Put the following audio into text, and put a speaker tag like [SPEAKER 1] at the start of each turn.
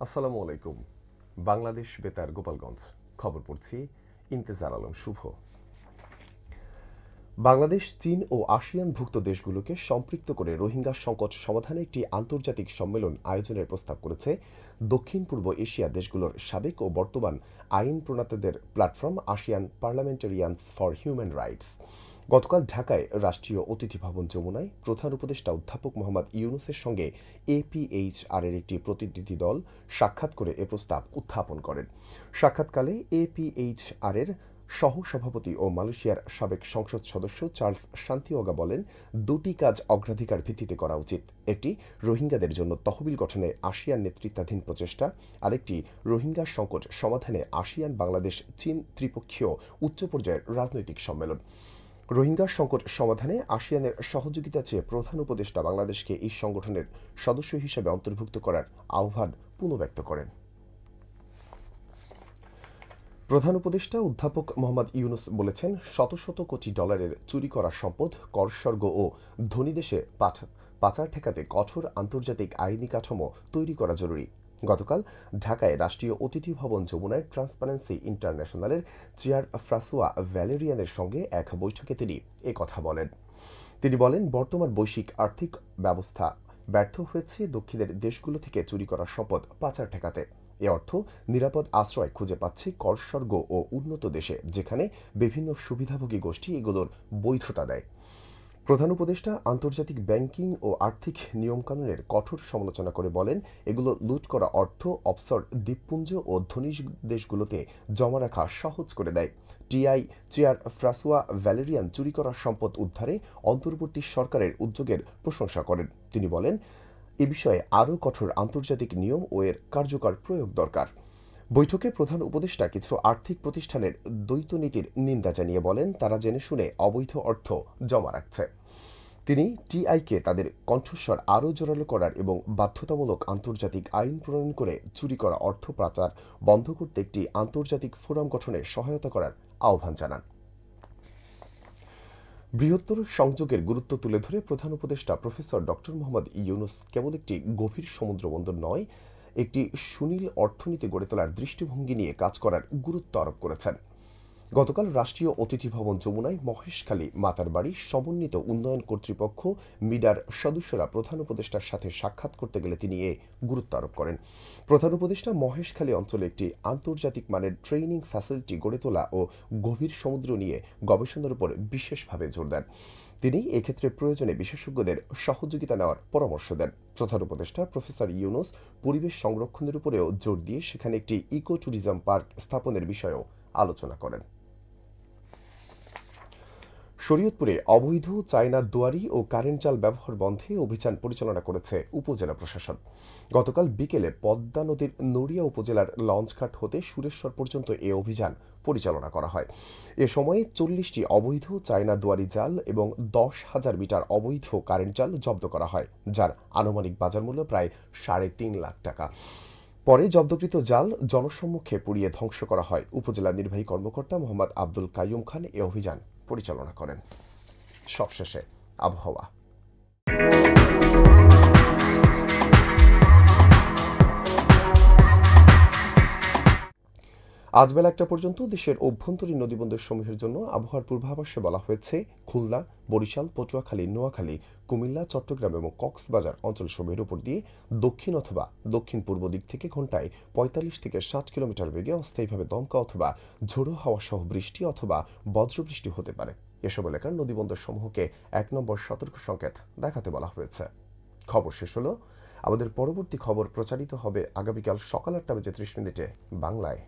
[SPEAKER 1] আসসালামু আলাইকুম। বাংলাদেশ বেতার গোপালগঞ্জ খবর পড়ছি ইন্তেজার আলম শুভ। বাংলাদেশ চীন ও আসিয়ানভুক্ত দেশগুলোকে সম্পৃক্ত করে রোহিঙ্গা সংকট সমাধানে একটি আন্তর্জাতিক সম্মেলন আয়োজনের প্রস্তাব করেছে দক্ষিণ পূর্ব এশিয়া দেশগুলোর সাবেক ও বর্তমান আইন প্রণেতাদের platform ASEAN parliamentarians for human rights. গতকাল ঢাকায় রাষ্ট্রীয় অতিথি ভবন যমুনায় প্রধান উপদেষ্টা অধ্যাপক মোহাম্মদ ইউনূসের সঙ্গে এপিএইচআর এর একটি প্রতিনিধি দল সাক্ষাৎ করে এ প্রস্তাব উত্থাপন করেন। সাক্ষাৎকালে এপিএইচআর এর সহ-সভাপতি ও মালয়েশিয়ার সাবেক সংসদ সদস্য চার্লস সান্তিয়াগো বলেন, দুটি কাজ অগ্রাধিকার ভিত্তিতে করা উচিত। একটি রোহিঙ্গাদের জন্য তহবিল গঠনে আসিয়ান নেতৃত্বাধীন প্রচেষ্টা, আরেকটি রোহিঙ্গা সংকট সমাধানে আসিয়ান বাংলাদেশ চীন ত্রিপক্ষীয় উচ্চ পর্যায়ের রাজনৈতিক সম্মেলন। রোহিঙ্গা সংকট সমাধানে আসিয়ানের সহযোগিতা চেয়ে প্রধান উপদেষ্টা বাংলাদেশকে এই সংগঠনের সদস্য হিসেবে অন্তর্ভুক্ত করার আহ্বান পুনর্ব্যক্ত করেন। প্রধান উপদেষ্টা অধ্যাপক মোহাম্মদ ইউনূস বলেছেন, শত শত কোটি ডলারের চুরি করা সম্পদ করস্বর্গ ও ধনী দেশে পাচার ঠেকাতে কঠোর আন্তর্জাতিক আইনি কাঠামো তৈরি করা জরুরি। গতকাল ঢাকায় রাষ্ট্রীয় অতিথি ভবন যমুনায় ট্রান্সপারেন্সি ইন্টারন্যাশনালের চেয়ার ফ্রাসোয়া ভ্যালেরিয়ানের সঙ্গে এক বৈঠকে তিনি কথা বলেন। তিনি বলেন, বর্তমান বৈশ্বিক আর্থিক ব্যবস্থা ব্যর্থ হয়েছে দক্ষিণের দেশগুলো থেকে চুরি করা সম্পদ পাচার ঠেকাতে। এ অর্থ নিরাপদ আশ্রয় খুঁজে পাচ্ছে করস্বর্গ ও উন্নত দেশে, যেখানে বিভিন্ন সুবিধাভোগী গোষ্ঠী এগুলোর বৈধতা দেয়। প্রধান উপদেষ্টা আন্তর্জাতিক ব্যাংকিং ও আর্থিক নিয়মকানুনের কঠোর সমালোচনা করে বলেন, এগুলো লুট করা অর্থ অফশোর দ্বীপপুঞ্জ ও ধনী দেশগুলোতে জমা রাখা সহজ করে দেয়। টিআই চেয়ার ফ্রাসোয়া ভ্যালেরিয়ান চুরি করা সম্পদ উদ্ধারে অন্তর্বর্তী সরকারের উদ্যোগের প্রশংসা করেন। তিনি বলেন, এ বিষয়ে আরও কঠোর আন্তর্জাতিক নিয়ম ও এর কার্যকর প্রয়োগ দরকার। বৈঠকে প্রধান উপদেষ্টা কিছু আর্থিক প্রতিষ্ঠানের দ্বৈত নীতির নিন্দা জানিয়ে বলেন, তারা জেনে শুনে অবৈধ অর্থ জমা রাখছে। তিনি টিআইকে তাদের কণ্ঠস্বর আরও জোরালো করার এবং বাধ্যতামূলক আন্তর্জাতিক আইন প্রণয়ন করে চুরি করা অর্থ পাচার বন্ধ করতে একটি আন্তর্জাতিক ফোরাম গঠনে সহায়তা করার আহ্বান জানান। বৃহত্তর সংযোগের গুরুত্ব তুলে ধরে প্রধান উপদেষ্টা প্রফেসর ডক্টর মোহাম্মদ ইউনূস কেবল একটি গভীর সমুদ্র বন্দর নয়, একটি সুনীল অর্থনীতি গড়ে তোলার দৃষ্টিভঙ্গি নিয়ে কাজ করার গুরুত্ব আরোপ করেছেন। গতকাল রাষ্ট্রীয় অতিথি ভবন যমুনায় মহেশখালী মাতারবাড়ি সমন্বিত উন্নয়ন কর্তৃপক্ষ মিডার সদস্যরা প্রধান উপদেষ্টার সাথে সাক্ষাৎ করতে গেলে তিনি এ গুরুত্ব আরোপ করেন। প্রধান উপদেষ্টা মহেশখালী অঞ্চলে একটি আন্তর্জাতিক মানের ট্রেনিং ফ্যাসিলিটি গড়ে তোলা ও গভীর সমুদ্র নিয়ে গবেষণার উপর বিশেষভাবে জোর দেন। তিনি এক্ষেত্রে প্রয়োজনে বিশেষজ্ঞদের সহযোগিতা নেওয়ার পরামর্শ দেন। প্রধান উপদেষ্টা প্রফেসর ইউনূস পরিবেশ সংরক্ষণের উপরেও জোর দিয়ে সেখানে একটি ইকো ট্যুরিজম পার্ক স্থাপনের বিষয়েও আলোচনা করেন। শরীয়তপুরে অবৈধ চায়না দুয়ারি ও কারেন্ট জাল ব্যবহার বন্ধে অভিযান পরিচালনা করেছে উপজেলা প্রশাসন। গতকাল বিকেলে পদ্মা নদীর নড়িয়া উপজেলার লঞ্চঘাট হতে সুরেশ্বর পর্যন্ত এ অভিযান পরিচালনা করা হয়। এ সময়ে ৪০টি অবৈধ চায়না দুয়ারি জাল এবং ১০,০০০ মিটার অবৈধ কারেন্ট জাল জব্দ করা হয়, যার আনুমানিক বাজার মূল্য প্রায় ৩.৫ লাখ টাকা। পরে জব্দকৃত জাল জনসম্মুখে পুড়িয়ে ধ্বংস করা হয়। উপজেলা নির্বাহী কর্মকর্তা মোহাম্মদ আব্দুল কাইয়ুম খান এ অভিযান পরিচালনা করেন। সবশেষে আবহাওয়া। আজ বেলা ১টা পর্যন্ত দেশের অভ্যন্তরীণ নদীবন্দরসমূহের জন্য আবহাওয়ার পূর্বাভাসে বলা হয়েছে, খুলনা, বরিশাল, পটুয়াখালী, নোয়াখালী, কুমিল্লা, চট্টগ্রাম এবং কক্সবাজার অঞ্চলসমূহের উপর দিয়ে দক্ষিণ অথবা দক্ষিণ পূর্ব দিক থেকে ঘন্টায় ৪৫ থেকে ৬০ কিলোমিটার বেগে অস্থায়ীভাবে দমকা অথবা ঝোড়ো হাওয়া সহ বৃষ্টি অথবা বজ্রবৃষ্টি হতে পারে। এসব এলাকার নদীবন্দরসমূহকে ১ নম্বর সতর্ক সংকেত দেখাতে বলা হয়েছে। খবর শেষ হলো। আমাদের পরবর্তী খবর প্রচারিত হবে আগামীকাল সকাল ৮টা বেজে ৩০ মিনিটে বাংলায়।